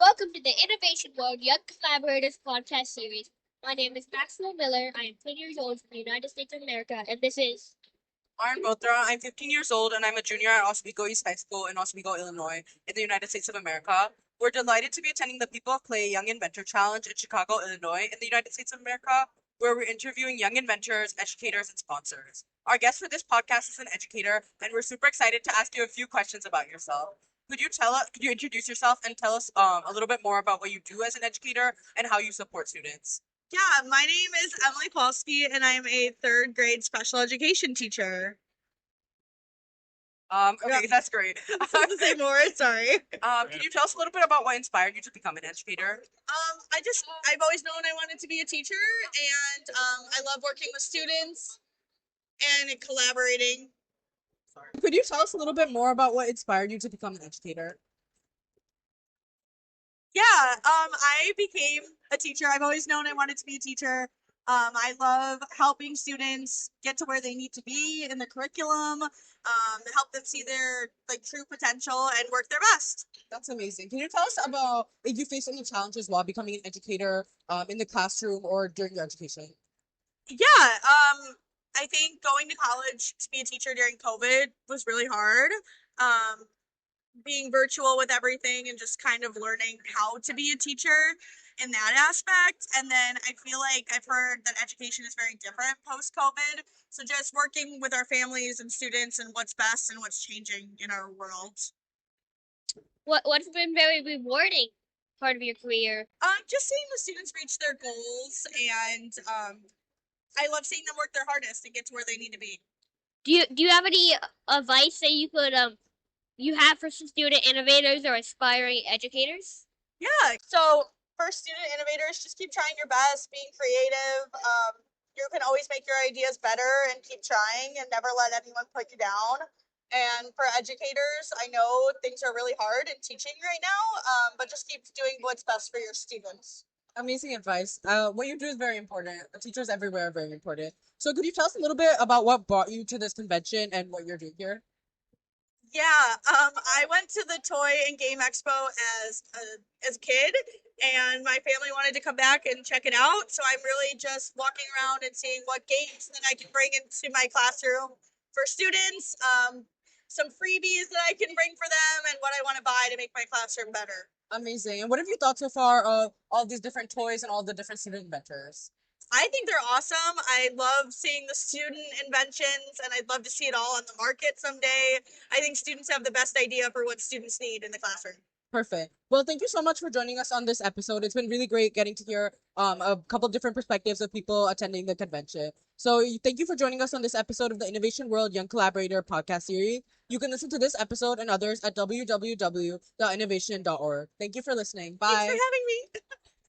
Welcome to the Innovation World Young Collaborators podcast series. My name is Maxwell Miller. I am 10 years old from the United States of America, and this is Arn Botra. I'm 15 years old and I'm a junior at Oswego East High School in Oswego, Illinois, in the United States of America. We're delighted to be attending the People of Clay Young Inventor Challenge in Chicago, Illinois, in the United States of America, where we're interviewing young inventors, educators, and sponsors. Our guest for this podcast is an educator, and we're super excited to ask you a few questions about yourself. Could you introduce yourself and tell us a little bit more about what you do as an educator and how you support students? Yeah, my name is Emily Kowalski, and I'm a third grade special education teacher. Okay, that's great. To say more, sorry. Can you tell us a little bit about what inspired you to become an educator? I've always known I wanted to be a teacher, and I love working with students and collaborating. Could you tell us a little bit more about what inspired you to become an educator? Yeah, I became a teacher. I've always known I wanted to be a teacher. I love helping students get to where they need to be in the curriculum, help them see their true potential and work their best. That's amazing. Can you tell us about if you face any challenges while becoming an educator in the classroom or during your education? Yeah, I think going to college to be a teacher during COVID was really hard. Um, Being virtual with everything and just kind of learning how to be a teacher in that aspect. And then I feel like I've heard that education is very different post COVID. So just working with our families and students and what's best and what's changing in our world. what's been very rewarding part of your career. Just seeing the students reach their goals, and I love seeing them work their hardest and get to where they need to be. Do you have any advice that you have for student innovators or aspiring educators? Yeah. So for student innovators, just keep trying your best, being creative. You can always make your ideas better and keep trying and never let anyone put you down. And for educators, I know things are really hard in teaching right now, but just keep doing what's best for your students. Amazing advice. What you do is very important. Teachers everywhere are very important. So could you tell us a little bit about what brought you to this convention and what you're doing here? Yeah, I went to the Toy and Game Expo as a kid, and my family wanted to come back and check it out. So I'm really just walking around and seeing what games that I can bring into my classroom for students, some freebies that I can bring for them, and what I want to buy to make my classroom better. Amazing. And what have you thought so far of all these different toys and all the different student inventors? I think they're awesome. I love seeing the student inventions, and I'd love to see it all on the market someday. I think students have the best idea for what students need in the classroom. Perfect. Well, thank you so much for joining us on this episode. It's been really great getting to hear a couple different perspectives of people attending the convention. So thank you for joining us on this episode of the Innovation World Young Collaborator podcast series. You can listen to this episode and others at www.innovation.org. Thank you for listening. Thanks for Bye. having me.